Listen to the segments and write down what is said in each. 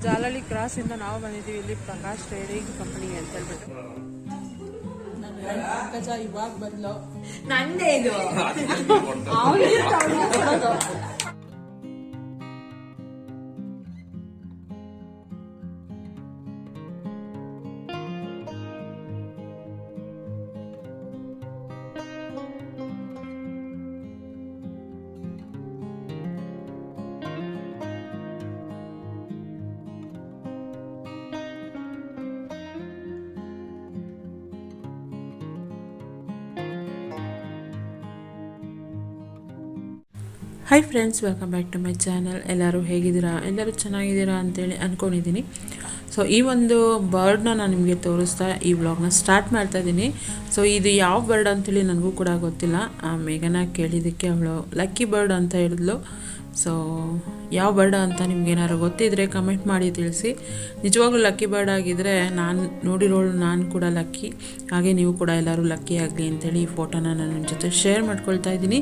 Jalahalli cross ಇಂದ ನಾವು ಬಂದಿದ್ದೀವಿ ಇಲ್ಲಿ ಪ್ರಕಾಶ್ ಟ್ರೇಡಿಂಗ್ ಕಂಪನಿ ಅಂತ ಹೇಳ್ಬಿಟ್ಟು. ಇವಾಗ ಬಂದ್ಲು ನಂದೇ ಇದು hi friends, welcome back to my channel. ಎಲ್ಲರೂ ಹೇಗಿದ್ದೀರಾ? ಎಲ್ಲರೂ ಚೆನ್ನಾಗಿದ್ದೀರಾ ಅಂತೇಳಿ ಅಂದ್ಕೊಂಡಿದ್ದೀನಿ. ಸೊ ಈ ಒಂದು ಬರ್ಡ್ನ ನಾನು ನಿಮಗೆ ತೋರಿಸ್ತಾ ಈ ವ್ಲಾಗ್ನ ಸ್ಟಾರ್ಟ್ ಮಾಡ್ತಾ ಇದ್ದೀನಿ. ಸೊ ಇದು ಯಾವ ಬರ್ಡ್ ಅಂತೇಳಿ ನನಗೂ ಕೂಡ ಗೊತ್ತಿಲ್ಲ. ಮೇಘನ ಕೇಳಿದ್ದಕ್ಕೆ ಅವಳು ಲಕ್ಕಿ ಬರ್ಡ್ ಅಂತ ಹೇಳಿದ್ಲು. ಸೊ ಯಾವ ಬರ್ಡ್ ಅಂತ ನಿಮ್ಗೇನಾದ್ರು ಗೊತ್ತಿದ್ರೆ ಕಮೆಂಟ್ ಮಾಡಿ ತಿಳಿಸಿ. ನಿಜವಾಗ್ಲೂ ಲಕ್ಕಿ ಬರ್ಡ್ ಆಗಿದ್ದರೆ ನಾನು ನೋಡಿರೋಳು ನಾನು ಕೂಡ ಲಕ್ಕಿ, ಹಾಗೆ ನೀವು ಕೂಡ ಎಲ್ಲರೂ ಲಕ್ಕಿ ಆಗಲಿ ಅಂತೇಳಿ ಈ ಫೋಟೋನ ನಾನು ನಿಮ್ಮ ಜೊತೆ ಶೇರ್ ಮಾಡ್ಕೊಳ್ತಾ ಇದ್ದೀನಿ.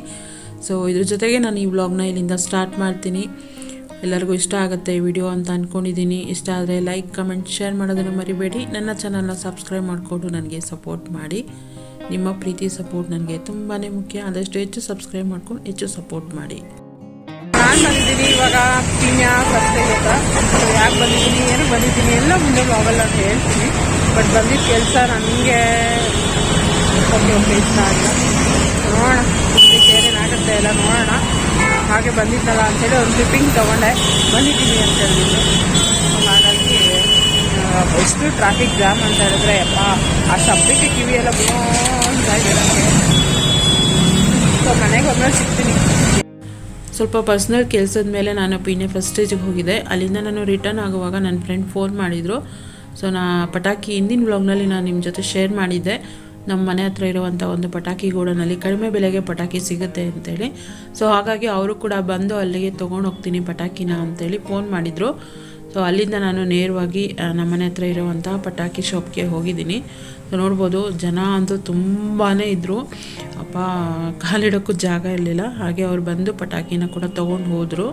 ಸೊ ಇದ್ರ ಜೊತೆಗೆ ನಾನು ಈ ವ್ಲಾಗ್ನ ಇಲ್ಲಿಂದ ಸ್ಟಾರ್ಟ್ ಮಾಡ್ತೀನಿ. ಎಲ್ಲರಿಗೂ ಇಷ್ಟ ಆಗುತ್ತೆ ಈ ವಿಡಿಯೋ ಅಂತ ಅಂದ್ಕೊಂಡಿದ್ದೀನಿ. ಇಷ್ಟ ಆದರೆ ಲೈಕ್, ಕಮೆಂಟ್, ಶೇರ್ ಮಾಡೋದನ್ನು ಮರಿಬೇಡಿ. ನನ್ನ ಚಾನಲ್ನ ಸಬ್ಸ್ಕ್ರೈಬ್ ಮಾಡಿಕೊಂಡು ನನಗೆ ಸಪೋರ್ಟ್ ಮಾಡಿ. ನಿಮ್ಮ ಪ್ರೀತಿ ಸಪೋರ್ಟ್ ನನಗೆ ತುಂಬಾ ಮುಖ್ಯ. ಆದಷ್ಟು ಹೆಚ್ಚು ಸಬ್ಸ್ಕ್ರೈಬ್ ಮಾಡ್ಕೊಂಡು ಹೆಚ್ಚು ಸಪೋರ್ಟ್ ಮಾಡಿ. ನಾನು ಬಂದಿದ್ದೀನಿ ಇವಾಗ ಪೀಣ್ಯ ಫಸ್ಟಿಗೆ ಹತ್ರ. ಸೊ ಯಾಕೆ ಬಂದಿದ್ದೀನಿ, ಏನು ಬಂದಿದ್ದೀನಿ ಎಲ್ಲ ಮುಂದೆ ವ್ಲಾಗಲ್ಲಿ ಅಂತ ಹೇಳ್ತೀನಿ. ಬಟ್ ಬಂದಿದ್ದ ಕೆಲಸ ನನಗೆ ಇಷ್ಟ ಆಗಿಲ್ಲ. ನೋಡೋಣ ಏನೇನಾಗುತ್ತೆ ಎಲ್ಲ ನೋಡೋಣ. ಹಾಗೆ ಬಂದಿದ್ದಲ್ಲ ಅಂತೇಳಿ ಒಂದು ಕ್ಲಿಪ್ಪಿಂಗ್ ತೊಗೊಂಡೆ, ಬಂದಿದ್ದೀನಿ ಅಂತ ಹೇಳಿದ್ರು. ಹಾಗಾಗಿ ಎಷ್ಟು ಟ್ರಾಫಿಕ್ ಜಾಮ್ ಅಂತ ಹೇಳಿದ್ರೆ ಅಪ್ಪ ಆ ಶಬ್ದಕ್ಕೆ ಕಿವಿ ಎಲ್ಲ ಬೋಂದಾಗಿದೆ ನನಗೆ. ಸೊ ಮನೆಗೆ ಒಮ್ಮೆ ಸಿಗ್ತೀನಿ. ಸ್ವಲ್ಪ ಪರ್ಸ್ನಲ್ ಕೆಲಸದ ಮೇಲೆ ನಾನು ಪೀಣ್ಯ ಫಸ್ಟ್ ಸ್ಟೇಜಿಗೆ ಹೋಗಿದ್ದೆ. ಅಲ್ಲಿಂದ ನಾನು ರಿಟರ್ನ್ ಆಗುವಾಗ ನನ್ನ ಫ್ರೆಂಡ್ ಫೋನ್ ಮಾಡಿದರು. ಸೊ ಪಟಾಕಿ ಹಿಂದಿನ ವ್ಲಾಗ್ನಲ್ಲಿ ನಾನು ನಿಮ್ಮ ಜೊತೆ ಶೇರ್ ಮಾಡಿದ್ದೆ. ನಮ್ಮ ಮನೆ ಹತ್ರ ಇರುವಂಥ ಒಂದು ಪಟಾಕಿ ಗೋಡನಲ್ಲಿ ಕಡಿಮೆ ಬೆಲೆಗೆ ಪಟಾಕಿ ಸಿಗುತ್ತೆ ಅಂತೇಳಿ. ಸೊ ಹಾಗಾಗಿ ಅವರು ಕೂಡ ಬಂದು ಅಲ್ಲಿಗೆ ತೊಗೊಂಡು ಹೋಗ್ತೀನಿ ಪಟಾಕಿನ ಅಂತೇಳಿ ಫೋನ್ ಮಾಡಿದರು. ಸೊ ಅಲ್ಲಿಂದ ನಾನು ನೇರವಾಗಿ ನಮ್ಮ ಮನೆ ಹತ್ರ ಇರುವಂಥ ಪಟಾಕಿ ಶಾಪ್ಗೆ ಹೋಗಿದ್ದೀನಿ. ಸೊ ನೋಡ್ಬೋದು, ಜನ ಅಂತೂ ತುಂಬಾ ಇದ್ದರು. ಅಪ್ಪ ಕಾಲಿಡೋಕ್ಕೂ ಜಾಗ ಇರಲಿಲ್ಲ. ಹಾಗೆ ಅವ್ರು ಬಂದು ಪಟಾಕಿನ ಕೂಡ ತೊಗೊಂಡು ಹೋದರು.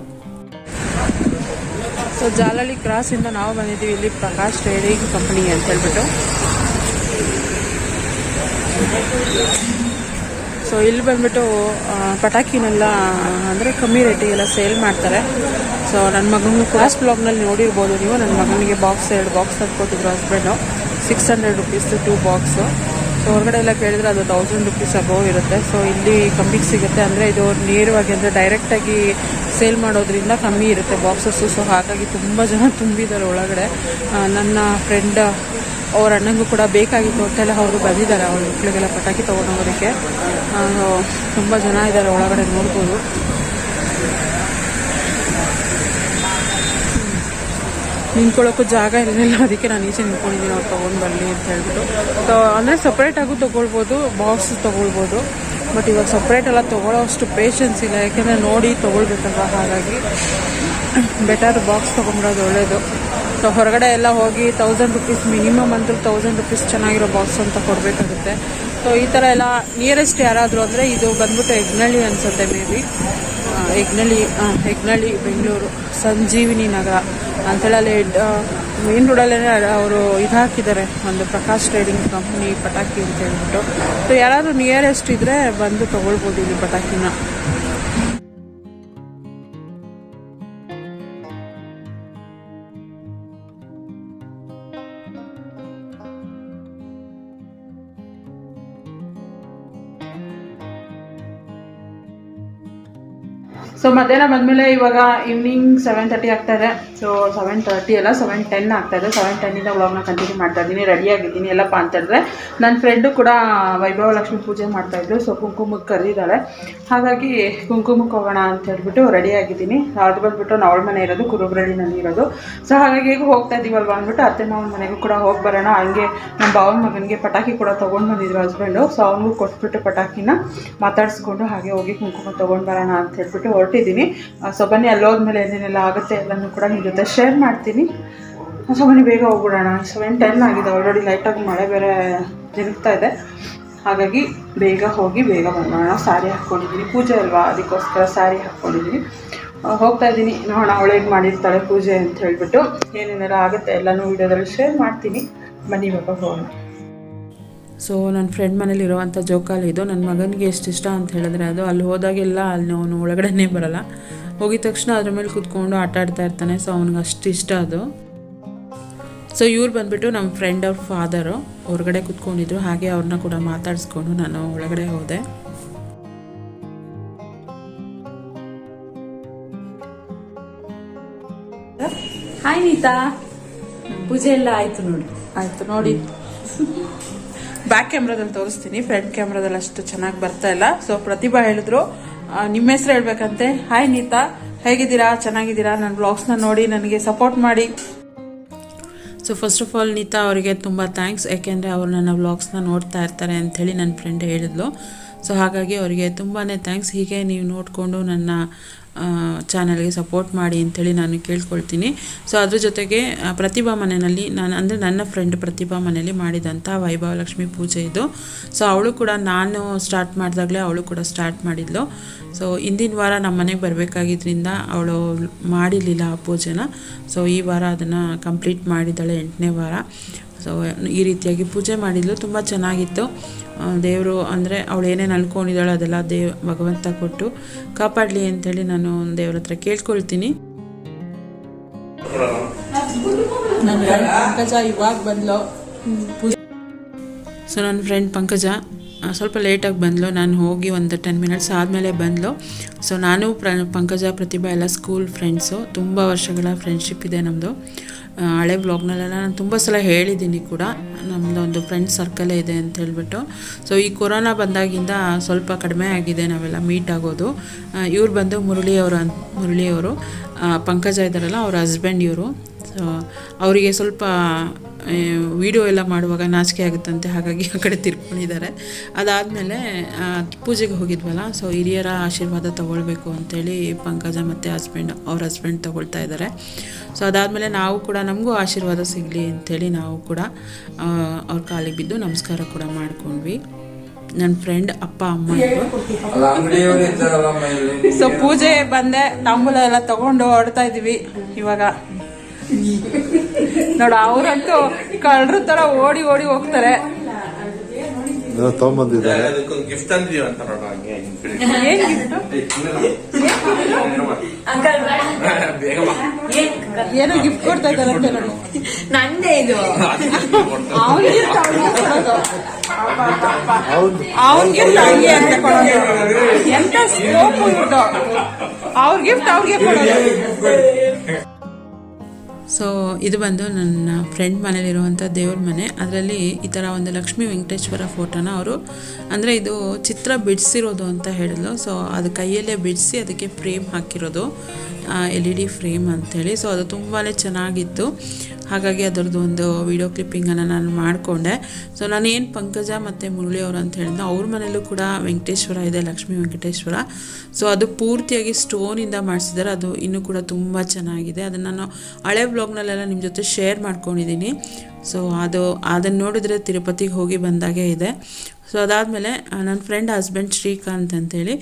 ಸೊ ಜಾಲಹಳ್ಳಿ ಕ್ರಾಸಿಂದ ನಾವು ಬಂದಿದ್ದೀವಿ ಇಲ್ಲಿ ಪ್ರಕಾಶ್ ಟ್ರೇಡಿಂಗ್ ಕಂಪನಿ ಅಂತ ಹೇಳ್ಬಿಟ್ಟು. ಸೊ ಇಲ್ಲಿ ಬಂದ್ಬಿಟ್ಟು ಪಟಾಕಿನೆಲ್ಲ ಅಂದರೆ ಕಮ್ಮಿ ರೇಟಿಗೆಲ್ಲ ಸೇಲ್ ಮಾಡ್ತಾರೆ. ಸೊ ನನ್ನ ಮಗನಿಗೆ ಲಾಸ್ಟ್ ಬ್ಲಾಗ್ನಲ್ಲಿ ನೋಡಿರ್ಬೋದು ನೀವು. ನನ್ನ ಮಗನಿಗೆ ಎರಡು ಬಾಕ್ಸ್ ತಂದುಕೊಟ್ಟಿದ್ರು ಹಸ್ಬೆಂಡು. 600 rupees 2 box. ಸೊ ಹೊರಗಡೆ ಎಲ್ಲ ಕೇಳಿದ್ರೆ ಅದು 1000 rupees ಅಬೋವ್ ಇರುತ್ತೆ. ಸೊ ಇಲ್ಲಿ ಕಮ್ಮಿಗೆ ಸಿಗುತ್ತೆ. ಅಂದರೆ ಇದು ನೇರವಾಗಿ ಅಂದರೆ ಡೈರೆಕ್ಟಾಗಿ ಸೇಲ್ ಮಾಡೋದ್ರಿಂದ ಕಮ್ಮಿ ಇರುತ್ತೆ ಬಾಕ್ಸಸ್ಸು. ಸೊ ಹಾಗಾಗಿ ತುಂಬ ಜನ ತುಂಬಿದ್ದಾರೆ ಒಳಗಡೆ. ನನ್ನ ಫ್ರೆಂಡ್ ಅವ್ರ ಅಣ್ಣಂಗೂ ಕೂಡ ಬೇಕಾಗಿತ್ತು ಅಂತೆಲ್ಲ ಅವರು ಬಂದಿದ್ದಾರೆ. ಅವ್ರ ಮಕ್ಕಳಿಗೆಲ್ಲ ಪಟಾಕಿ ತೊಗೊಂಡೋಗೋದಕ್ಕೆ ತುಂಬ ಜನ ಇದ್ದಾರೆ ಒಳಗಡೆ, ನೋಡ್ಬೋದು. ನಿಂತ್ಕೊಳ್ಳೋಕ್ಕೂ ಜಾಗ ಇರಲಿಲ್ಲ, ಅದಕ್ಕೆ ನಾನು ಈಚೆ ನಿಂತ್ಕೊಂಡಿದ್ದೀನಿ ಅವ್ರು ತೊಗೊಂಡು ಬರಲಿ ಅಂತ ಹೇಳ್ಬಿಟ್ಟು. ಅಂದರೆ ಸಪ್ರೇಟಾಗೂ ತೊಗೊಳ್ಬೋದು, ಬಾಕ್ಸ್ ತೊಗೊಳ್ಬೋದು. ಬಟ್ ಇವಾಗ ಸಪ್ರೇಟ್ ಎಲ್ಲ ತೊಗೊಳ್ಳೋ ಅಷ್ಟು ಪೇಷನ್ಸ್ ಇಲ್ಲ, ಯಾಕೆಂದರೆ ನೋಡಿ ತೊಗೊಳ್ಬೇಕಲ್ವ. ಹಾಗಾಗಿ ಬೆಟರ್ ಬಾಕ್ಸ್ ತೊಗೊಂಬಿಡೋದು ಒಳ್ಳೆಯದು. ಸೊ ಹೊರಗಡೆ ಎಲ್ಲ ಹೋಗಿ 1000 rupees ಮಿನಿಮಮ್ ಅಂತೂ 1000 rupees ಚೆನ್ನಾಗಿರೋ ಬಾಕ್ಸ್ ಅಂತ ಕೊಡಬೇಕಾಗುತ್ತೆ. ಸೊ ಈ ಥರ ಎಲ್ಲ ನಿಯರೆಸ್ಟ್ ಯಾರಾದರೂ ಅಂದರೆ ಇದು ಬಂದ್ಬಿಟ್ಟು ಹೆಗ್ನಳ್ಳಿ ಅನಿಸುತ್ತೆ, ಮೇ ಬಿ ಹೆಗ್ನಳ್ಳಿ ಬೆಂಗಳೂರು ಸಂಜೀವಿನಿ ನಗರ ಅಂತೇಳಿ ಅಲ್ಲಿ ಮೇನ್ ರೋಡಲ್ಲೇ ಅವರು ಇದು ಹಾಕಿದ್ದಾರೆ, ಒಂದು ಪ್ರಕಾಶ್ ಟ್ರೇಡಿಂಗ್ ಕಂಪ್ನಿ ಪಟಾಕಿ ಅಂತ ಹೇಳ್ಬಿಟ್ಟು. ಸೊ ಯಾರಾದರೂ ನಿಯರೆಸ್ಟ್ ಇದ್ದರೆ ಬಂದು ತೊಗೊಳ್ಬೋದು ಇಲ್ಲಿ ಪಟಾಕಿನ. ಸೊ ಮಧ್ಯಾಹ್ನ ಬಂದಮೇಲೆ ಇವಾಗ ಈವ್ನಿಂಗ್ 7:30 ಆಗ್ತಾ ಇದೆ. ಸೊ 7:30 ಅಲ್ಲ 7:10 ಆಗ್ತಾ ಇದೆ. 7:10 ವ್ಲಾಗ್ನ ಕಂಟಿನ್ಯೂ ಮಾಡ್ತಾ ಇದ್ದೀನಿ. ರೆಡಿಯಾಗಿದ್ದೀನಿ ಎಲ್ಲಪ್ಪ ಅಂತಂದರೆ ನನ್ನ ಫ್ರೆಂಡು ಕೂಡ ವೈಭವ ಲಕ್ಷ್ಮಿ ಪೂಜೆ ಮಾಡ್ತಾಯಿದ್ರು. ಸೊ ಕುಂಕುಮಕ್ಕೆ ಕರೆದಿದ್ದಾಳೆ, ಹಾಗಾಗಿ ಕುಂಕುಮಕ್ಕೆ ಹೋಗೋಣ ಅಂತ ಹೇಳ್ಬಿಟ್ಟು ರೆಡಿಯಾಗಿದ್ದೀನಿ. ಅದು ಬಂದುಬಿಟ್ಟು ಅವಳ ಮನೆ ಇರೋದು ಕುರುಬ್ರಳ್ಳಿನಲ್ಲಿ ಇರೋದು. ಸೊ ಹಾಗಾಗಿ ಹೇಗೂ ಹೋಗ್ತಾ ಇದ್ದೀವಲ್ವ ಅಂದ್ಬಿಟ್ಟು ಅತ್ತೆ ಮಾವನ ಮನೆಗೂ ಕೂಡ ಹೋಗಿ ಬರೋಣ. ಹಂಗೆ ನಮ್ಮ ಭಾವನ ಮಗನಿಗೆ ಪಟಾಕಿ ಕೂಡ ತೊಗೊಂಡು ಬಂದಿದ್ರು ಹಸ್ಬೆಂಡು. ಸೊ ಅವನಿಗೂ ಕೊಟ್ಬಿಟ್ಟು ಪಟಾಕಿನ ಮಾತಾಡಿಸ್ಕೊಂಡು ಹಾಗೆ ಹೋಗಿ ಕುಂಕುಮ ತೊಗೊಂಡು ಬರೋಣ ಅಂತ ಹೇಳ್ಬಿಟ್ಟು ಹೊರಟಿದ್ದೀನಿ. ಸೊ ಬನ್ನಿ, ಅಲ್ಲಿ ಹೋದ್ಮೇಲೆ ಏನೇನೆಲ್ಲ ಆಗುತ್ತೆ ಎಲ್ಲನೂ ಕೂಡ ನಿಮ್ಮ ಜೊತೆ ಶೇರ್ ಮಾಡ್ತೀನಿ. ಸೊ ಬನ್ನಿ ಬೇಗ ಹೋಗ್ಬಿಡೋಣ. 7:10 ಆಗಿದೆ ಆಲ್ರೆಡಿ. ಲೈಟಾಗಿ ಮಳೆ ಬೇರೆ ಜರುಗ್ತಾ ಇದೆ, ಹಾಗಾಗಿ ಬೇಗ ಹೋಗಿ ಬೇಗ ಬಂದ್ಬಿಡೋಣ. ಸ್ಯಾರಿ ಹಾಕ್ಕೊಂಡಿದ್ದೀನಿ, ಪೂಜೆ ಅಲ್ವಾ, ಅದಕ್ಕೋಸ್ಕರ ಸ್ಯಾರಿ ಹಾಕ್ಕೊಂಡಿದ್ದೀನಿ. ಹೋಗ್ತಾ ಇದ್ದೀನಿ. ನೋಡೋಣ ಅವಳಿಗೆ ಮಾಡಿರ್ತಾಳೆ ಪೂಜೆ ಅಂತ ಹೇಳ್ಬಿಟ್ಟು ಏನೇನೆಲ್ಲ ಆಗುತ್ತೆ ಎಲ್ಲನೂ ವೀಡಿಯೋದಲ್ಲಿ ಶೇರ್ ಮಾಡ್ತೀನಿ. ಬನ್ನಿ ಇವಾಗ ಹೋಗೋಣ. ಸೊ ನನ್ನ ಫ್ರೆಂಡ್ ಮನೇಲಿರುವಂಥ ಜೋಕಾಲಿ ಇದು. ನನ್ನ ಮಗನಿಗೆ ಎಷ್ಟು ಇಷ್ಟ ಅಂತ ಹೇಳಿದ್ರೆ ಅದು ಅಲ್ಲಿ ಹೋದಾಗೆಲ್ಲ ಅಲ್ಲಿ ಅವನು ಒಳಗಡೆನೇ ಬರಲ್ಲ. ಹೋಗಿದ ತಕ್ಷಣ ಅದ್ರ ಮೇಲೆ ಕೂತ್ಕೊಂಡು ಆಟ ಆಡ್ತಾ ಇರ್ತಾನೆ. ಸೊ ಅವ್ನಿಗೆ ಅಷ್ಟು ಇಷ್ಟ ಅದು. ಸೊ ಇವ್ರು ಬಂದುಬಿಟ್ಟು ನಮ್ಮ ಫ್ರೆಂಡ್ ಅವ್ರ ಫಾದರು ಹೊರಗಡೆ ಕೂತ್ಕೊಂಡಿದ್ರು. ಹಾಗೆ ಅವ್ರನ್ನ ಕೂಡ ಮಾತಾಡಿಸ್ಕೊಂಡು ನಾನು ಒಳಗಡೆ ಹೋದೆ. ಹಾಯ್ ನೀತಾ, ಪೂಜೆ ಎಲ್ಲ ಆಯ್ತು ನೋಡಿ. ಆಯಿತು ನೋಡಿ. ಬ್ಯಾಕ್ ಕ್ಯಾಮ್ರಾದಲ್ಲಿ ತೋರಿಸ್ತೀನಿ, ಫ್ರಂಟ್ ಕ್ಯಾಮ್ರಾದಲ್ಲಿ ಅಷ್ಟು ಚೆನ್ನಾಗಿ ಬರ್ತಾ ಇಲ್ಲ. ಸೊ ಪ್ರತಿಭಾ ಹೇಳಿದ್ರು ನಿಮ್ಮ ಹೆಸರು ಹೇಳ್ಬೇಕಂತೆ. ಹಾಯ್ ನೀತಾ, ಹೇಗಿದ್ದೀರಾ? ಚೆನ್ನಾಗಿದ್ದೀರಾ? ನನ್ನ ಬ್ಲಾಗ್ಸ್ನ ನೋಡಿ ನನಗೆ ಸಪೋರ್ಟ್ ಮಾಡಿ. So first of all Neeta ಅವರಿಗೆ ತುಂಬ ಥ್ಯಾಂಕ್ಸ್. ಯಾಕೆಂದರೆ ಅವರು ನನ್ನ ವ್ಲಾಗ್ಸ್ನ ನೋಡ್ತಾ ಇರ್ತಾರೆ ಅಂಥೇಳಿ ನನ್ನ ಫ್ರೆಂಡ್ ಹೇಳಿದ್ಲು. ಸೊ ಹಾಗಾಗಿ ಅವರಿಗೆ ತುಂಬಾ ಥ್ಯಾಂಕ್ಸ್. ಹೀಗೆ ನೀವು ನೋಡಿಕೊಂಡು ನನ್ನ ಚಾನಲ್ಗೆ ಸಪೋರ್ಟ್ ಮಾಡಿ ಅಂಥೇಳಿ ನಾನು ಕೇಳ್ಕೊಳ್ತೀನಿ. ಸೊ ಅದ್ರ ಜೊತೆಗೆ ಪ್ರತಿಭಾ ಮನೆಯಲ್ಲಿ ಅಂದರೆ ನನ್ನ ಫ್ರೆಂಡ್ ಪ್ರತಿಭಾ ಮನೆಯಲ್ಲಿ ಮಾಡಿದಂಥ ವೈಭವಲಕ್ಷ್ಮಿ ಪೂಜೆ ಇದು. ಸೊ ಅವಳು ಕೂಡ ನಾನು ಸ್ಟಾರ್ಟ್ ಮಾಡಿದಾಗಲೇ ಅವಳು ಕೂಡ ಸ್ಟಾರ್ಟ್ ಮಾಡಿದ್ಲು. ಸೊ ಇಂದಿನ ವಾರ ನಮ್ಮ ಮನೆಗೆ ಬರಬೇಕಾಗಿದ್ದರಿಂದ ಅವಳು ಮಾಡಿರಲಿಲ್ಲ ಆ ಪೂಜೆನ. ಸೊ ಈ ವಾರ ಅದನ್ನು ಕಂಪ್ಲೀಟ್ ಮಾಡಿದ್ದಾಳೆ, 8ನೇ ವಾರ. ಸೊ ಈ ರೀತಿಯಾಗಿ ಪೂಜೆ ಮಾಡಿದ್ಲು. ತುಂಬ ಚೆನ್ನಾಗಿತ್ತು. ದೇವರು ಅಂದರೆ ಅವಳು ಏನೇನು ಅನ್ಕೊಂಡಿದ್ದಾಳೆ ಅದೆಲ್ಲ ಭಗವಂತ ಕೊಟ್ಟು ಕಾಪಾಡಲಿ ಅಂಥೇಳಿ ನಾನು ದೇವ್ರ ಹತ್ರ ಕೇಳ್ಕೊಳ್ತೀನಿ. ಪಂಕಜ ಇವಾಗ ಬಂದ್ಲು ಪೂಜೆ. ಸೊ ನನ್ನ ಫ್ರೆಂಡ್ ಪಂಕಜ ಸ್ವಲ್ಪ ಲೇಟಾಗಿ ಬಂದಳು. ನಾನು ಹೋಗಿ ಒಂದು 10 ಮಿನಿಟ್ಸ್ ಆದಮೇಲೆ ಬಂದಳು. ಸೊ ನಾನು ಪಂಕಜ ಪ್ರತಿಭಾ ಎಲ್ಲ ಸ್ಕೂಲ್ ಫ್ರೆಂಡ್ಸು. ತುಂಬ ವರ್ಷಗಳ ಫ್ರೆಂಡ್ಶಿಪ್ ಇದೆ ನಮ್ಮದು. ಹಳೆ ಬ್ಲಾಗ್ನಲ್ಲೆಲ್ಲ ನಾನು ತುಂಬ ಸಲ ಹೇಳಿದ್ದೀನಿ ಕೂಡ, ನಮ್ಮದೊಂದು ಫ್ರೆಂಡ್ ಸರ್ಕಲೇ ಇದೆ ಅಂತ ಹೇಳ್ಬಿಟ್ಟು. ಸೊ ಈ ಕೊರೋನಾ ಬಂದಾಗಿಂದ ಸ್ವಲ್ಪ ಕಡಿಮೆ ಆಗಿದೆ ನಾವೆಲ್ಲ ಮೀಟ್ ಆಗೋದು. ಇವ್ರು ಬಂದು ಮುರಳಿಯವರು ಪಂಕಜ ಇದ್ದಾರಲ್ಲ ಅವ್ರ ಹಸ್ಬೆಂಡ್ ಇವರು. ಸೊ ಅವರಿಗೆ ಸ್ವಲ್ಪ ವಿಡಿಯೋ ಎಲ್ಲ ಮಾಡುವಾಗ ನಾಚಿಕೆ ಆಗುತ್ತಂತೆ, ಹಾಗಾಗಿ ಆ ಕಡೆ ತಿರ್ಕೊಂಡಿದ್ದಾರೆ. ಅದಾದಮೇಲೆ ಪೂಜೆಗೆ ಹೋಗಿದ್ವಲ್ಲ, ಸೊ ಹಿರಿಯರ ಆಶೀರ್ವಾದ ತೊಗೊಳ್ಬೇಕು ಅಂಥೇಳಿ ಪಂಕಜ ಮತ್ತು ಅವ್ರ ಹಸ್ಬೆಂಡ್ ತೊಗೊಳ್ತಾ ಇದ್ದಾರೆ. ಸೊ ಅದಾದಮೇಲೆ ನಾವು ಕೂಡ ನಮಗೂ ಆಶೀರ್ವಾದ ಸಿಗಲಿ ಅಂಥೇಳಿ ನಾವು ಕೂಡ ಅವ್ರ ಕಾಲಿಗೆ ಬಿದ್ದು ನಮಸ್ಕಾರ ಕೂಡ ಮಾಡ್ಕೊಂಡ್ವಿ. ನನ್ನ ಫ್ರೆಂಡ್ ಅಪ್ಪ ಅಮ್ಮ ಇದ್ರು. ಸೊ ಪೂಜೆ ಬಂದೆ, ತಾಂಬೂಲ ಎಲ್ಲ ತಗೊಂಡು ಹೊರಡ್ತಾ ಇದ್ದೀವಿ ಇವಾಗ. ನೋಡ ಅವರಂತೂ ಕಳ್ಳರ ತರ ಓಡಿ ಓಡಿ ಹೋಗ್ತಾರೆ. ಏನೋ ಗಿಫ್ಟ್ ಕೊಡ್ತಾ ಇದ್ದಾರಂತೆ ನೋಡಿ. ನಂದೇ ಇದು. ಅವನಿಗಿಂತ ಅವ್ರಿಗೆ ಅಂತ ಕೊಡೋದು. ಎಂತ ಸ್ಕೋಪ್ ಇವ್ರದ್ದು. ಅವ್ರ ಗಿಫ್ಟ್ ಅವ್ರಿಗೆ ಕೊಡೋದು. ಸೊ ಇದು ಬಂದು ನನ್ನ ಫ್ರೆಂಡ್ ಮನೇಲಿರುವಂಥ ದೇವ್ರ ಮನೆ. ಅದರಲ್ಲಿ ಈ ಥರ ಒಂದು ಲಕ್ಷ್ಮೀ ವೆಂಕಟೇಶ್ವರ ಫೋಟೋನ ಅವರು ಅಂದರೆ ಇದು ಚಿತ್ರ ಬಿಡಿಸಿರೋದು ಅಂತ ಹೇಳಿದ್ಲು. ಸೊ ಅದು ಕೈಯಲ್ಲೇ ಬಿಡಿಸಿ ಅದಕ್ಕೆ ಫ್ರೇಮ್ ಹಾಕಿರೋದು, LED ಫ್ರೇಮ್ ಅಂಥೇಳಿ. ಸೊ ಅದು ತುಂಬಾ ಚೆನ್ನಾಗಿತ್ತು. ಹಾಗಾಗಿ ಅದರದ್ದು ಒಂದು ವಿಡಿಯೋ ಕ್ಲಿಪ್ಪಿಂಗನ್ನು ನಾನು ಮಾಡಿಕೊಂಡೆ. ಸೊ ನಾನು ಏನು ಪಂಕಜ ಮತ್ತು ಮುರಳಿಯವರು ಅಂತ ಹೇಳಿದ್ನೋ ಅವ್ರ ಮನೇಲೂ ಕೂಡ ವೆಂಕಟೇಶ್ವರ ಇದೆ, ಲಕ್ಷ್ಮೀ ವೆಂಕಟೇಶ್ವರ. ಸೊ ಅದು ಪೂರ್ತಿಯಾಗಿ ಸ್ಟೋನಿಂದ ಮಾಡಿಸಿದ್ದಾರೆ. ಅದು ಇನ್ನೂ ಕೂಡ ತುಂಬ ಚೆನ್ನಾಗಿದೆ. ಅದನ್ನು ನಾನು ಹಳೆ ಬ್ಲಾಗ್ನಲ್ಲೆಲ್ಲ ನಿಮ್ಮ ಜೊತೆ ಶೇರ್ ಮಾಡ್ಕೊಂಡಿದ್ದೀನಿ. ಸೊ ಅದನ್ನು ನೋಡಿದ್ರೆ ತಿರುಪತಿಗೆ ಹೋಗಿ ಬಂದಾಗೆ ಇದೆ. ಸೊ ಅದಾದಮೇಲೆ ನನ್ನ ಫ್ರೆಂಡ್ ಹಸ್ಬೆಂಡ್ ಶ್ರೀಕಾಂತ್ ಅಂತೇಳಿ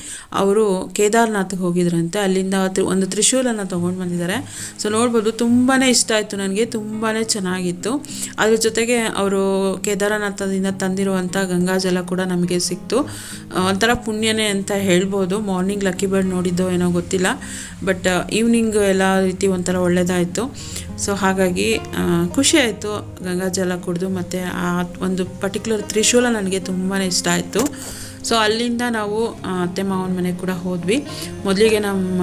ಅವರು ಕೇದಾರ್ನಾಥ್ಗೆ ಹೋಗಿದ್ರಂತೆ. ಅಲ್ಲಿಂದ ಒಂದು ತ್ರಿಶೂಲನ್ನು ತೊಗೊಂಡು ಬಂದಿದ್ದಾರೆ. ಸೊ ನೋಡ್ಬೋದು, ತುಂಬಾ ಇಷ್ಟ ಆಯಿತು ನನಗೆ, ತುಂಬಾ ಚೆನ್ನಾಗಿತ್ತು. ಅದ್ರ ಜೊತೆಗೆ ಅವರು ಕೇದಾರನಾಥದಿಂದ ತಂದಿರುವಂಥ ಗಂಗಾಜಲ ಕೂಡ ನಮಗೆ ಸಿಕ್ತು. ಒಂಥರ ಪುಣ್ಯನೇ ಅಂತ ಹೇಳ್ಬೋದು. ಮಾರ್ನಿಂಗ್ ಲಕ್ಕಿ ಬರ್ಡ್ ನೋಡಿದ್ದೋ ಏನೋ ಗೊತ್ತಿಲ್ಲ, ಬಟ್ ಈವ್ನಿಂಗ್ ಎಲ್ಲ ರೀತಿ ಒಂಥರ ಒಳ್ಳೆಯದಾಯಿತು. ಸೊ ಹಾಗಾಗಿ ಖುಷಿ ಆಯಿತು ಗಂಗಾಜಲ ಕುಡಿದು. ಮತ್ತು ಆ ಒಂದು ಪರ್ಟಿಕ್ಯುಲರ್ ತ್ರಿಶೂಲ ನನಗೆ ತುಂಬಾ ಇಷ್ಟ ಆಯಿತು. ಸೊ ಅಲ್ಲಿಂದ ನಾವು ಅತ್ತೆ ಮಾವನ ಮನೆಗೆ ಕೂಡ ಹೋದ್ವಿ. ಮೊದಲಿಗೆ ನಮ್ಮ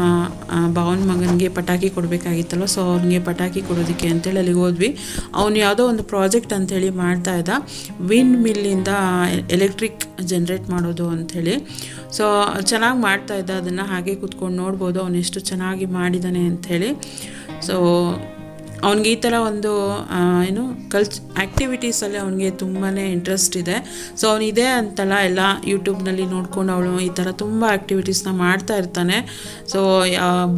ಭಾವನ ಮಗನಿಗೆ ಪಟಾಕಿ ಕೊಡಬೇಕಾಗಿತ್ತಲ್ವ, ಸೊ ಅವನಿಗೆ ಪಟಾಕಿ ಕೊಡೋದಕ್ಕೆ ಅಂತೇಳಿ ಅಲ್ಲಿಗೆ ಹೋದ್ವಿ. ಅವನು ಯಾವುದೋ ಒಂದು ಪ್ರಾಜೆಕ್ಟ್ ಅಂಥೇಳಿ ಮಾಡ್ತಾಯಿದ್ದ, ವಿಂಡ್ ಮಿಲ್ಲಿಂದ ಎಲೆಕ್ಟ್ರಿಕ್ ಜನ್ರೇಟ್ ಮಾಡೋದು ಅಂಥೇಳಿ. ಸೊ ಚೆನ್ನಾಗಿ ಮಾಡ್ತಾಯಿದ್ದ. ಅದನ್ನು ಹಾಗೆ ಕೂತ್ಕೊಂಡು ನೋಡ್ಬೋದು ಅವನು ಎಷ್ಟು ಚೆನ್ನಾಗಿ ಮಾಡಿದ್ದಾನೆ ಅಂಥೇಳಿ. ಸೊ ಅವನಿಗೆ ಈ ಥರ ಒಂದು ಏನು ಆ್ಯಕ್ಟಿವಿಟೀಸಲ್ಲಿ ಅವನಿಗೆ ತುಂಬಾ ಇಂಟ್ರೆಸ್ಟ್ ಇದೆ. ಸೊ ಅವನಿದೆ ಅಂತಲ್ಲ, ಎಲ್ಲ ಯೂಟ್ಯೂಬ್ನಲ್ಲಿ ನೋಡ್ಕೊಂಡು ಅವಳು ಈ ಥರ ತುಂಬ ಆ್ಯಕ್ಟಿವಿಟೀಸ್ನ ಮಾಡ್ತಾ ಇರ್ತಾನೆ. ಸೊ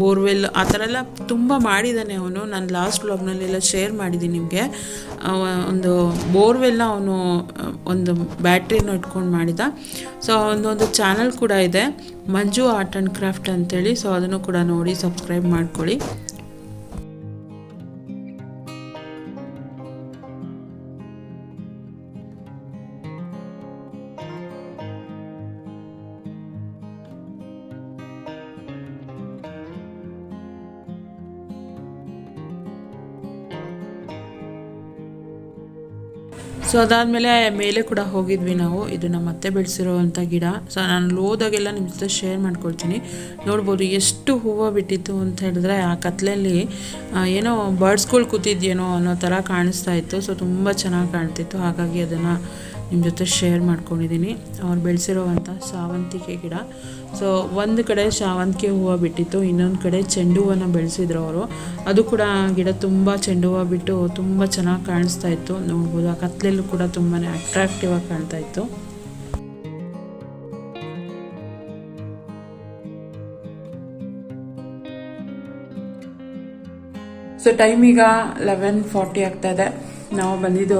ಬೋರ್ವೆಲ್ ಆ ಥರ ಎಲ್ಲ ತುಂಬ ಮಾಡಿದ್ದಾನೆ ಅವನು. ನಾನು ಲಾಸ್ಟ್ ವ್ಲಾಗ್ನಲ್ಲೆಲ್ಲ ಶೇರ್ ಮಾಡಿದ್ದೀನಿ ನಿಮಗೆ. ಒಂದು ಬೋರ್ವೆಲ್ನ ಅವನು ಒಂದು ಬ್ಯಾಟ್ರಿನ ಇಟ್ಕೊಂಡು ಮಾಡಿದ. ಸೊ ಒಂದು ಚಾನಲ್ ಕೂಡ ಇದೆ, ಮಂಜು ಆರ್ಟ್ ಆ್ಯಂಡ್ ಕ್ರಾಫ್ಟ್ ಅಂತೇಳಿ. ಸೊ ಅದನ್ನು ಕೂಡ ನೋಡಿ ಸಬ್ಸ್ಕ್ರೈಬ್ ಮಾಡ್ಕೊಳ್ಳಿ. ಸೊ ಅದಾದಮೇಲೆ ಮೇಲೆ ಕೂಡ ಹೋಗಿದ್ವಿ ನಾವು. ಇದು ನಮ್ಮ ಅತ್ತೆ ಬೆಳೆಸಿರೋವಂಥ ಗಿಡ. ಸೊ ನಾನು ಹೋದಾಗೆಲ್ಲ ನಿಮ್ಮ ಜೊತೆ ಶೇರ್ ಮಾಡ್ಕೊಳ್ತೀನಿ. ನೋಡ್ಬೋದು ಎಷ್ಟು ಹೂವು ಬಿಟ್ಟಿತ್ತು ಅಂತ ಹೇಳಿದ್ರೆ, ಆ ಕತ್ಲಲ್ಲಿ ಏನೋ ಬರ್ಡ್ಸ್ಗಳು ಕೂತಿದ್ಯೇನೋ ಅನ್ನೋ ಥರ ಕಾಣಿಸ್ತಾ ಇತ್ತು. ಸೊ ತುಂಬ ಚೆನ್ನಾಗಿ ಕಾಣ್ತಿತ್ತು, ಹಾಗಾಗಿ ಅದನ್ನು ನಿಮ್ಮ ಜೊತೆ ಶೇರ್ ಮಾಡ್ಕೊಂಡಿದ್ದೀನಿ. ಅವ್ರು ಬೆಳೆಸಿರೋವಂಥ ಶಾವಂತಿಗೆ ಗಿಡ. ಸೊ ಒಂದು ಕಡೆ ಶಾವಂತಿಗೆ ಹೂವು ಬಿಟ್ಟಿತ್ತು, ಇನ್ನೊಂದು ಕಡೆ ಚೆಂಡು ಹೂವನ್ನು ಬೆಳೆಸಿದ್ರು ಅವರು. ಅದು ಕೂಡ ಗಿಡ ತುಂಬ ಚೆಂಡು ಹೂವು ಬಿಟ್ಟು ತುಂಬ ಚೆನ್ನಾಗಿ ಕಾಣಿಸ್ತಾ ಇತ್ತು. ನೋಡ್ಬೋದು ಆ ಕತ್ಲೆಲ್ಲೂ ಕೂಡ ತುಂಬಾ ಅಟ್ರಾಕ್ಟಿವ್ ಆಗಿ ಕಾಣ್ತಾ ಇತ್ತು. ಸೊ ಟೈಮ್ ಈಗ 11:40 ಆಗ್ತಾ ಇದೆ. ನಾವು ಬಂದಿದ್ದು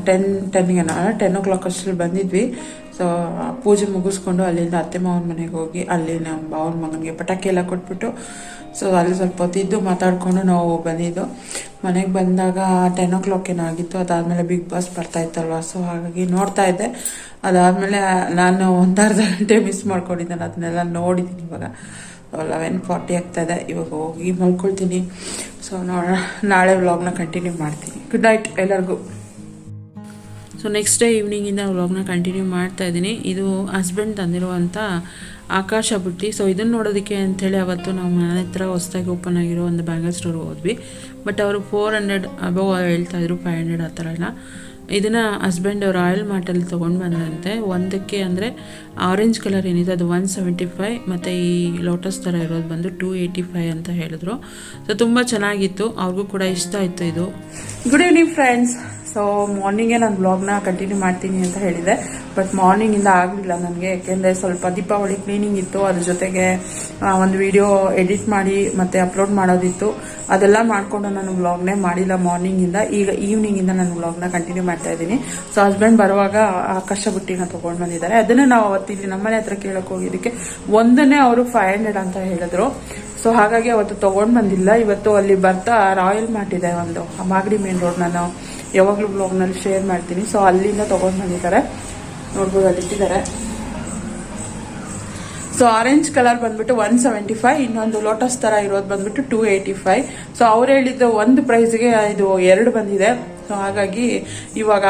10 o'clock ಅಷ್ಟರಲ್ಲಿ ಬಂದಿದ್ವಿ. ಸೊ ಪೂಜೆ ಮುಗಿಸ್ಕೊಂಡು ಅಲ್ಲಿಂದ ಅತ್ತೆ ಮಾವನ ಮನೆಗೆ ಹೋಗಿ ಅಲ್ಲಿ ನಮ್ಮ ಮಾವನ ಮಗನಿಗೆ ಪಟಾಕಿ ಎಲ್ಲ ಕೊಟ್ಬಿಟ್ಟು ಸೊ ಅಲ್ಲಿ ಸ್ವಲ್ಪ ಹೊತ್ತಿದ್ದು ಮಾತಾಡಿಕೊಂಡು ನಾವು ಬಂದಿದ್ದು. ಮನೆಗೆ ಬಂದಾಗ 10 o'clock ಏನಾಗಿತ್ತು. ಅದಾದಮೇಲೆ ಬಿಗ್ ಬಾಸ್ ಬರ್ತಾ ಇತ್ತಲ್ವ, ಸೊ ಹಾಗಾಗಿ ನೋಡ್ತಾ ಇದ್ದೆ. ಅದಾದಮೇಲೆ ನಾನು ಒಂದು ಅರ್ಧ ಗಂಟೆ ಮಿಸ್ ಮಾಡ್ಕೊಂಡಿದ್ದೆ, ಅದನ್ನೆಲ್ಲ ನೋಡಿದ್ದೀನಿ. ಇವಾಗ 11:40 ಆಗ್ತಾ ಇದೆ. ಇವಾಗ ಹೋಗಿ ಮಲ್ಕೊಳ್ತೀನಿ. ಸೊ ನಾಳೆ ವ್ಲಾಗ್ನ ಕಂಟಿನ್ಯೂ ಮಾಡ್ತೀನಿ. ಗುಡ್ ನೈಟ್ ಎಲ್ಲರಿಗೂ. ಸೊ ನೆಕ್ಸ್ಟ್ ಡೇ ಈವ್ನಿಂಗಿಂದ ವ್ಲಾಗ್ನ ಕಂಟಿನ್ಯೂ ಮಾಡ್ತಾ ಇದ್ದೀನಿ. ಇದು ಹಸ್ಬೆಂಡ್ ತಂದಿರುವಂಥ ಆಕಾಶ ಬುಟ್ಟಿ. ಸೊ ಇದನ್ನು ನೋಡೋದಕ್ಕೆ ಅಂಥೇಳಿ ಅವತ್ತು ನಾವು ಮನೆ ಹತ್ರ ಹೊಸದಾಗಿ ಓಪನ್ ಆಗಿರೋ ಒಂದು ಬ್ಯಾಂಗಲ್ ಸ್ಟೋರ್ ಹೋದ್ವಿ. ಬಟ್ ಅವರು 400 ಅಬವ್ ಹೇಳ್ತಾಯಿದ್ರು, 500 ಆ ಥರ ಎಲ್ಲ. ಇದನ್ನು ಹಸ್ಬೆಂಡ್ ರಾಯಲ್ ಮಾರ್ಟಲ್ಲಿ ತೊಗೊಂಡು ಬಂದಂತೆ. ಒಂದಕ್ಕೆ ಅಂದರೆ ಆರೆಂಜ್ ಕಲರ್ ಏನಿದೆ ಅದು 175, ಮತ್ತು ಈ ಲೋಟಸ್ ಥರ ಇರೋದು ಬಂದು 285 ಅಂತ ಹೇಳಿದ್ರು. ಸೊ ತುಂಬ ಚೆನ್ನಾಗಿತ್ತು, ಅವ್ರಿಗೂ ಕೂಡ ಇಷ್ಟ ಆಯಿತು ಇದು. Good evening friends. ಸೊ ಮಾರ್ನಿಂಗೇ ನಾನು ಬ್ಲಾಗ್ನ ಕಂಟಿನ್ಯೂ ಮಾಡ್ತೀನಿ ಅಂತ ಹೇಳಿದೆ, ಬಟ್ ಮಾರ್ನಿಂಗಿಂದ ಆಗಲಿಲ್ಲ ನನಗೆ. ಯಾಕೆಂದರೆ ಸ್ವಲ್ಪ ದೀಪಾವಳಿ ಕ್ಲೀನಿಂಗ್ ಇತ್ತು, ಅದ್ರ ಜೊತೆಗೆ ಒಂದು ವಿಡಿಯೋ ಎಡಿಟ್ ಮಾಡಿ ಮತ್ತೆ ಅಪ್ಲೋಡ್ ಮಾಡೋದಿತ್ತು. ಅದೆಲ್ಲ ಮಾಡಿಕೊಂಡು ನಾನು ವ್ಲಾಗ್ನೇ ಮಾಡಿಲ್ಲ ಮಾರ್ನಿಂಗಿಂದ. ಈಗ ಈವ್ನಿಂಗಿಂದ ನಾನು ವ್ಲಾಗ್ನ ಕಂಟಿನ್ಯೂ ಮಾಡ್ತಾ ಇದ್ದೀನಿ. ಸೊ ಹಸ್ಬೆಂಡ್ ಬರುವಾಗ ಆಕಾಶ ಬುಟ್ಟಿನ ತೊಗೊಂಡು ಬಂದಿದ್ದಾರೆ. ಅದನ್ನೇ ನಾವು ಅವತ್ತಿಲ್ಲಿ ನಮ್ಮನೆ ಹತ್ರ ಕೇಳಕ್ಕೆ ಹೋಗಿದ್ದಕ್ಕೆ ಒಂದನ್ನೇ ಅವರು 500 ಅಂತ ಹೇಳಿದ್ರು. ಸೊ ಹಾಗಾಗಿ ಅವತ್ತು ತೊಗೊಂಡು ಬಂದಿಲ್ಲ. ಇವತ್ತು ಅಲ್ಲಿ ಬರ್ತಾ ರಾಯಲ್ ಮಾರ್ಟ್ ಇದೆ ಒಂದು, ಮಾಗಡಿ ಮೇನ್ ರೋಡ್, ನಾನು ಯಾವಾಗಲೂ ಬ್ಲಾಗ್ನಲ್ಲಿ ಶೇರ್ ಮಾಡ್ತೀನಿ. ಸೊ ಅಲ್ಲಿಂದ ತೊಗೊಂಡು ಬಂದಿದ್ದಾರೆ, ನೋಡ್ಬೋದು ಅಲ್ಲಿ ಇಟ್ಟಿದ್ದಾರೆ. ಸೊ ಆರೆಂಜ್ ಕಲರ್ ಬಂದ್ಬಿಟ್ಟು 175, ಇನ್ನೊಂದು ಲೋಟಸ್ ತರ ಇರೋದು ಬಂದ್ಬಿಟ್ಟು 285. ಸೊ ಅವ್ರು ಹೇಳಿದ್ದು ಒಂದು ಪ್ರೈಸ್ಗೆ ಇದು 2 ಬಂದಿದೆ. ಸೊ ಹಾಗಾಗಿ ಇವಾಗ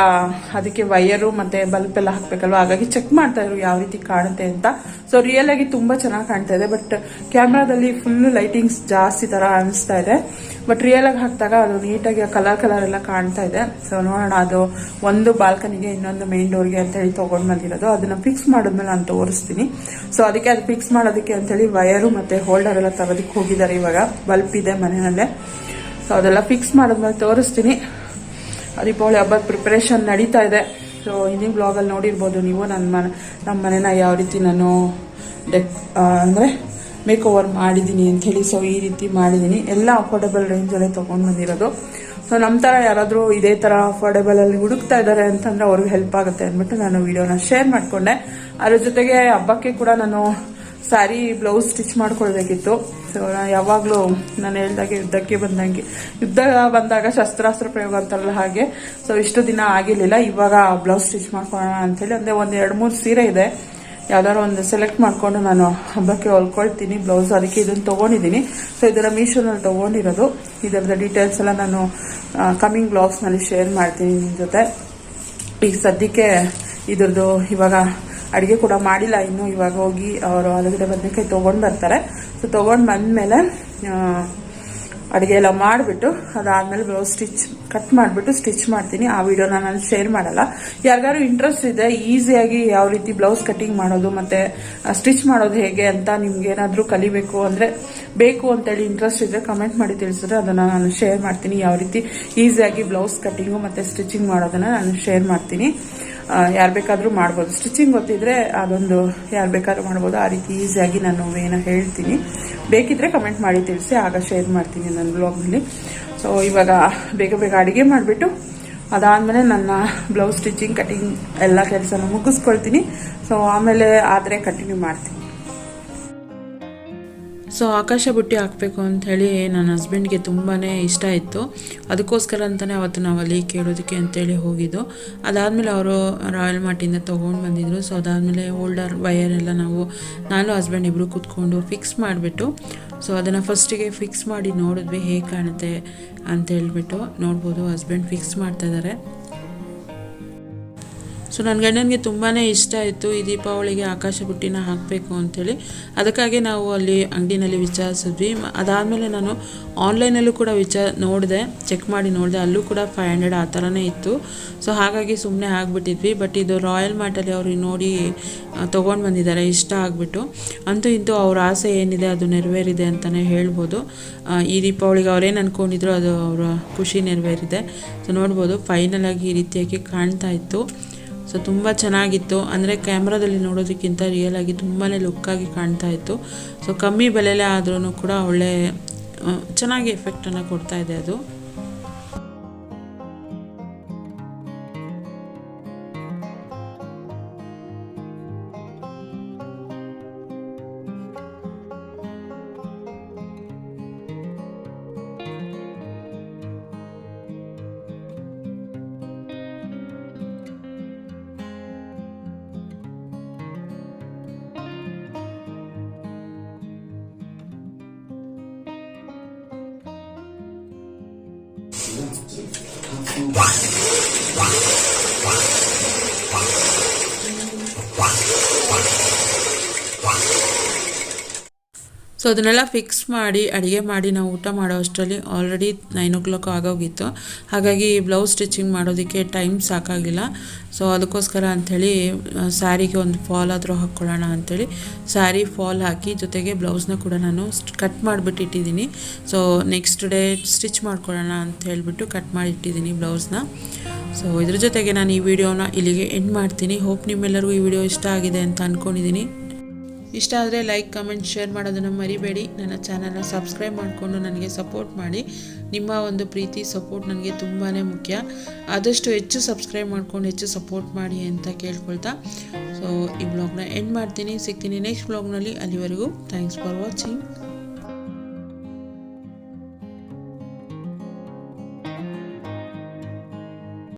ಅದಕ್ಕೆ ವೈಯರು ಮತ್ತೆ ಬಲ್ಪ್ ಎಲ್ಲ ಹಾಕ್ಬೇಕಲ್ವ, ಹಾಗಾಗಿ ಚೆಕ್ ಮಾಡ್ತಾ ಇದ್ರು ಯಾವ ರೀತಿ ಕಾಣುತ್ತೆ ಅಂತ. ಸೊ ರಿಯಲ್ ಆಗಿ ತುಂಬಾ ಚೆನ್ನಾಗಿ ಕಾಣ್ತಾ ಇದೆ, ಬಟ್ ಕ್ಯಾಮ್ರಾದಲ್ಲಿ ಫುಲ್ ಲೈಟಿಂಗ್ಸ್ ಜಾಸ್ತಿ ತರ ಅನಿಸ್ತಾ ಇದೆ. ಬಟ್ ರಿಯಲ್ ಆಗಿ ಹಾಕಿದಾಗ ಅದು ನೀಟಾಗಿ ಕಲರ್ ಎಲ್ಲ ಕಾಣ್ತಾ ಇದೆ. ಸೊ ನೋಡೋಣ, ಅದು ಒಂದು ಬಾಲ್ಕನಿಗೆ ಇನ್ನೊಂದು ಮೇನ್ ಡೋರ್ಗೆ ಅಂತ ಹೇಳಿ ತಗೊಂಡ್ ಬಂದಿರೋದು. ಅದನ್ನ ಫಿಕ್ಸ್ ಮಾಡಿದ್ಮೇಲೆ ನಾನು ತೋರಿಸ್ತೀನಿ. ಸೊ ಅದಕ್ಕೆ ಅದು ಫಿಕ್ಸ್ ಮಾಡೋದಕ್ಕೆ ಅಂತೇಳಿ ವಯರು ಮತ್ತೆ ಹೋಲ್ಡರ್ ಎಲ್ಲ ತರೋದಕ್ಕೆ ಹೋಗಿದ್ದಾರೆ. ಇವಾಗ ಬಲ್ಪ್ ಇದೆ ಮನೆಯಲ್ಲೇ. ಸೊ ಅದೆಲ್ಲ ಫಿಕ್ಸ್ ಮಾಡಿದ್ಮೇಲೆ ತೋರಿಸ್ತೀನಿ. ದೀಪಾವಳಿ ಹಬ್ಬದ ಪ್ರಿಪರೇಷನ್ ನಡೀತಾ ಇದೆ. ಸೊ ಹಿಂದಿನ ಬ್ಲಾಗಲ್ಲಿ ನೋಡಿರ್ಬೋದು ನೀವು ನಮ್ಮ ಮನೆನ ಯಾವ ರೀತಿ ನಾನು ಅಂದರೆ ಮೇಕ್ ಓವರ್ ಮಾಡಿದ್ದೀನಿ ಅಂಥೇಳಿ. ಸೊ ಈ ರೀತಿ ಮಾಡಿದ್ದೀನಿ, ಎಲ್ಲ ಅಫೋರ್ಡೆಬಲ್ ರೇಂಜಲ್ಲೇ ತೊಗೊಂಡು ಬಂದಿರೋದು. ಸೊ ನಮ್ಮ ಥರ ಯಾರಾದರೂ ಇದೇ ಥರ ಅಫೋರ್ಡೆಬಲಲ್ಲಿ ಹುಡುಕ್ತಾ ಇದ್ದಾರೆ ಅಂತಂದರೆ ಅವ್ರಿಗೆ ಹೆಲ್ಪ್ ಆಗುತ್ತೆ ಅಂದ್ಬಿಟ್ಟು ನಾನು ವಿಡಿಯೋನ ಶೇರ್ ಮಾಡಿಕೊಂಡೆ. ಅದ್ರ ಜೊತೆಗೆ ಹಬ್ಬಕ್ಕೆ ಕೂಡ ನಾನು ಸ್ಯಾರಿ ಬ್ಲೌಸ್ ಸ್ಟಿಚ್ ಮಾಡ್ಕೊಳ್ಬೇಕಿತ್ತು. ಸೊ ಯಾವಾಗಲೂ ನಾನು ಹೇಳ್ದಾಗೆ ಯುದ್ಧ ಬಂದಾಗ ಶಸ್ತ್ರಾಸ್ತ್ರ ಪ್ರಯೋಗ ಅಂತಾರಲ್ಲ ಹಾಗೆ. ಸೊ ಇಷ್ಟು ದಿನ ಆಗಿರಲಿಲ್ಲ, ಇವಾಗ ಬ್ಲೌಸ್ ಸ್ಟಿಚ್ ಮಾಡ್ಕೊಳ್ಳೋಣ ಅಂತೇಳಿ. ಅಂದರೆ ಒಂದು 2-3 ಸೀರೆ ಇದೆ, ಯಾವ್ದಾದ್ರು ಒಂದು ಸೆಲೆಕ್ಟ್ ಮಾಡ್ಕೊಂಡು ನಾನು ಹಬ್ಬಕ್ಕೆ ಹೊಲ್ಕೊಳ್ತೀನಿ ಬ್ಲೌಸ್. ಅದಕ್ಕೆ ಇದನ್ನು ತೊಗೊಂಡಿದ್ದೀನಿ. ಸೊ ಇದರ ಮೀಶೋನಲ್ಲಿ ತೊಗೊಂಡಿರೋದು. ಇದರದ ಡೀಟೇಲ್ಸ್ ಎಲ್ಲ ನಾನು ಕಮಿಂಗ್ ಬ್ಲಾಗ್ಸ್ನಲ್ಲಿ ಶೇರ್ ಮಾಡ್ತೀನಿ ನಿಮ್ಮ ಜೊತೆ. ಈಗ ಸದ್ಯಕ್ಕೆ ಇದ್ರದ್ದು ಇವಾಗ ಅಡುಗೆ ಕೂಡ ಮಾಡಿಲ್ಲ ಇನ್ನು. ಇವಾಗ ಹೋಗಿ ಅವರು ಆಲೂಗಡ್ಡೆ ಬದನೆಕಾಯಿ ತೊಗೊಂಡು ಬರ್ತಾರೆ. ಸೊ ತೊಗೊಂಡು ಬಂದಮೇಲೆ ಅಡುಗೆ ಎಲ್ಲ ಮಾಡಿಬಿಟ್ಟು ಅದಾದಮೇಲೆ ಬ್ಲೌಸ್ ಕಟ್ ಮಾಡಿಬಿಟ್ಟು ಸ್ಟಿಚ್ ಮಾಡ್ತೀನಿ. ಆ ವಿಡಿಯೋನ ನಾನು ಶೇರ್ ಮಾಡಲ್ಲ. ಯಾರಿಗಾರು ಇಂಟ್ರೆಸ್ಟ್ ಇದೆ ಈಸಿಯಾಗಿ ಯಾವ ರೀತಿ ಬ್ಲೌಸ್ ಕಟ್ಟಿಂಗ್ ಮಾಡೋದು ಮತ್ತು ಸ್ಟಿಚ್ ಮಾಡೋದು ಹೇಗೆ ಅಂತ ನಿಮ್ಗೆ ಏನಾದರೂ ಕಲಿಬೇಕು ಅಂದರೆ ಬೇಕು ಅಂತೇಳಿ ಇಂಟ್ರೆಸ್ಟ್ ಇದ್ದರೆ ಕಮೆಂಟ್ ಮಾಡಿ ತಿಳಿಸಿದ್ರೆ ಅದನ್ನು ನಾನು ಶೇರ್ ಮಾಡ್ತೀನಿ. ಯಾವ ರೀತಿ ಈಸಿಯಾಗಿ ಬ್ಲೌಸ್ ಕಟ್ಟಿಂಗು ಮತ್ತು ಸ್ಟಿಚಿಂಗ್ ಮಾಡೋದನ್ನು ನಾನು ಶೇರ್ ಮಾಡ್ತೀನಿ. ಯಾರು ಬೇಕಾದರೂ ಮಾಡ್ಬೋದು. ಸ್ಟಿಚಿಂಗ್ ಗೊತ್ತಿದ್ರೆ ಅದೊಂದು ಯಾರು ಬೇಕಾದ್ರೂ ಮಾಡ್ಬೋದು. ಆ ರೀತಿ ಈಸಿಯಾಗಿ ನಾನು ಏನೋ ಹೇಳ್ತೀನಿ. ಬೇಕಿದ್ರೆ ಕಮೆಂಟ್ ಮಾಡಿ ತಿಳಿಸಿ, ಆಗ ಶೇರ್ ಮಾಡ್ತೀನಿ ನನ್ನ ಬ್ಲಾಗ್ನಲ್ಲಿ. ಸೊ ಇವಾಗ ಬೇಗ ಬೇಗ ಅಡುಗೆ ಮಾಡಿಬಿಟ್ಟು ಅದಾದಮೇಲೆ ನನ್ನ ಬ್ಲೌಸ್ ಸ್ಟಿಚಿಂಗ್ ಕಟಿಂಗ್ ಎಲ್ಲ ಕೆಲಸನ ಮುಗಿಸ್ಕೊಳ್ತೀನಿ. ಸೊ ಆಮೇಲೆ ಆದರೆ ಕಂಟಿನ್ಯೂ ಮಾಡ್ತೀನಿ. ಸೊ ಆಕಾಶ ಬುಟ್ಟಿ ಹಾಕಬೇಕು ಅಂಥೇಳಿ ನನ್ನ ಹಸ್ಬೆಂಡ್ಗೆ ತುಂಬಾ ಇಷ್ಟ ಇತ್ತು. ಅದಕ್ಕೋಸ್ಕರ ಅಂತಲೇ ಅವತ್ತು ನಾವು ಅಲ್ಲಿ ಕೇಳೋದಕ್ಕೆ ಅಂತೇಳಿ ಹೋಗಿದ್ದು. ಅದಾದಮೇಲೆ ಅವರು ರಾಯಲ್ ಮಾರ್ಟಿಂದ ತೊಗೊಂಡು ಬಂದಿದ್ದರು. ಸೊ ಅದಾದಮೇಲೆ ಹೋಲ್ಡರ್ ವಯರ್ ಎಲ್ಲ ನಾನು ಹಸ್ಬೆಂಡ್ ಇಬ್ಬರು ಕೂತ್ಕೊಂಡು ಫಿಕ್ಸ್ ಮಾಡಿಬಿಟ್ಟು ಸೊ ಅದನ್ನು ಫಸ್ಟಿಗೆ ಫಿಕ್ಸ್ ಮಾಡಿ ನೋಡಿದ್ವಿ ಹೇಗೆ ಕಾಣುತ್ತೆ ಅಂತ ಹೇಳ್ಬಿಟ್ಟು. ನೋಡ್ಬೋದು ಹಸ್ಬೆಂಡ್ ಫಿಕ್ಸ್ ಮಾಡ್ತಾಯಿದ್ದಾರೆ. ಸೊ ನನ್ನ ಗಂಡನಿಗೆ ತುಂಬಾ ಇಷ್ಟ ಆಯಿತು ಈ ದೀಪಾವಳಿಗೆ ಆಕಾಶ ಬುಟ್ಟಿನ ಹಾಕಬೇಕು ಅಂಥೇಳಿ. ಅದಕ್ಕಾಗಿ ನಾವು ಅಲ್ಲಿ ಅಂಗಡಿನಲ್ಲಿ ವಿಚಾರಿಸಿದ್ವಿ. ಅದಾದಮೇಲೆ ನಾನು ಆನ್ಲೈನಲ್ಲೂ ಕೂಡ ಚೆಕ್ ಮಾಡಿ ನೋಡಿದೆ. ಅಲ್ಲೂ ಕೂಡ 500 ಆ ಥರನೇ ಇತ್ತು. ಸೊ ಹಾಗಾಗಿ ಸುಮ್ಮನೆ ಆಗಿಬಿಟ್ಟಿದ್ವಿ. ಬಟ್ ಇದು ರಾಯಲ್ ಮಾರ್ಟಲ್ಲಿ ಅವ್ರಿಗೆ ನೋಡಿ ತೊಗೊಂಡು ಬಂದಿದ್ದಾರೆ, ಇಷ್ಟ ಆಗಿಬಿಟ್ಟು. ಅಂತೂ ಇಂತೂ ಅವ್ರ ಆಸೆ ಏನಿದೆ ಅದು ನೆರವೇರಿದೆ ಅಂತಲೇ ಹೇಳ್ಬೋದು. ಈ ದೀಪಾವಳಿಗೆ ಅವ್ರೇನು ಅಂದ್ಕೊಂಡಿದ್ರು ಅದು ಅವರ ಖುಷಿ ನೆರವೇರಿದೆ. ಸೊ ನೋಡ್ಬೋದು ಫೈನಲ್ ಆಗಿ ಈ ರೀತಿಯಾಗಿ ಕಾಣ್ತಾ ಇತ್ತು. ಸೊ ತುಂಬ ಚೆನ್ನಾಗಿತ್ತು. ಅಂದರೆ ಕ್ಯಾಮ್ರಾದಲ್ಲಿ ನೋಡೋದಕ್ಕಿಂತ ರಿಯಲ್ ಆಗಿ ತುಂಬಾ ಲುಕ್ಕಾಗಿ ಕಾಣ್ತಾ ಇತ್ತು. ಸೊ ಕಮ್ಮಿ ಬೆಲೆಲೇ ಆದ್ರೂ ಕೂಡ ಒಳ್ಳೆ ಚೆನ್ನಾಗಿ ಎಫೆಕ್ಟನ್ನು ಕೊಡ್ತಾ ಇದೆ ಅದು. ಸೊ ಅದನ್ನೆಲ್ಲ ಫಿಕ್ಸ್ ಮಾಡಿ ಅಡುಗೆ ಮಾಡಿ ನಾವು ಊಟ ಮಾಡೋ ಅಷ್ಟರಲ್ಲಿ ಆಲ್ರೆಡಿ 9 o'clock ಆಗೋಗಿತ್ತು. ಹಾಗಾಗಿ ಬ್ಲೌಸ್ ಸ್ಟಿಚಿಂಗ್ ಮಾಡೋದಕ್ಕೆ ಟೈಮ್ ಸಾಕಾಗಿಲ್ಲ. ಸೊ ಅದಕ್ಕೋಸ್ಕರ ಅಂಥೇಳಿ ಸ್ಯಾರಿಗೆ ಒಂದು ಫಾಲ್ ಆದರೂ ಹಾಕ್ಕೊಳ್ಳೋಣ ಅಂಥೇಳಿ ಸ್ಯಾರಿ ಫಾಲ್ ಹಾಕಿ ಜೊತೆಗೆ ಬ್ಲೌಸ್ನ ಕೂಡ ನಾನು ಕಟ್ ಮಾಡಿಬಿಟ್ಟು ಇಟ್ಟಿದ್ದೀನಿ. ಸೊ ನೆಕ್ಸ್ಟ್ ಡೇ ಸ್ಟಿಚ್ ಮಾಡ್ಕೊಳ್ಳೋಣ ಅಂತ ಹೇಳಿಬಿಟ್ಟು ಕಟ್ ಮಾಡಿ ಇಟ್ಟಿದ್ದೀನಿ ಬ್ಲೌಸ್ನ. ಸೊ ಇದ್ರ ಜೊತೆಗೆ ನಾನು ಈ ವಿಡಿಯೋನ ಇಲ್ಲಿಗೆ ಎಂಡ್ ಮಾಡ್ತೀನಿ. ಹೋಪ್ ನಿಮ್ಮೆಲ್ಲರಿಗೂ ಈ ವಿಡಿಯೋ ಇಷ್ಟ ಆಗಿದೆ ಅಂತ ಅಂದ್ಕೊಂಡಿದ್ದೀನಿ. ಇಷ್ಟ ಆದರೆ ಲೈಕ್, ಕಮೆಂಟ್, ಶೇರ್ ಮಾಡೋದನ್ನು ಮರಿಬೇಡಿ. ನನ್ನ ಚಾನಲ್ನ ಸಬ್ಸ್ಕ್ರೈಬ್ ಮಾಡಿಕೊಂಡು ನನಗೆ ಸಪೋರ್ಟ್ ಮಾಡಿ. ನಿಮ್ಮ ಒಂದು ಪ್ರೀತಿ ಸಪೋರ್ಟ್ ನನಗೆ ತುಂಬಾ ಮುಖ್ಯ. ಆದಷ್ಟು ಹೆಚ್ಚು ಸಬ್ಸ್ಕ್ರೈಬ್ ಮಾಡ್ಕೊಂಡು ಹೆಚ್ಚು ಸಪೋರ್ಟ್ ಮಾಡಿ ಅಂತ ಕೇಳ್ಕೊಳ್ತಾ ಸೊ ಈ ಬ್ಲಾಗ್ನ ಎಂಡ್ ಮಾಡ್ತೀನಿ. ಸಿಗ್ತೀನಿ ನೆಕ್ಸ್ಟ್ ಬ್ಲಾಗ್ನಲ್ಲಿ. ಅಲ್ಲಿವರೆಗೂ ಥ್ಯಾಂಕ್ಸ್ ಫಾರ್ ವಾಚಿಂಗ್.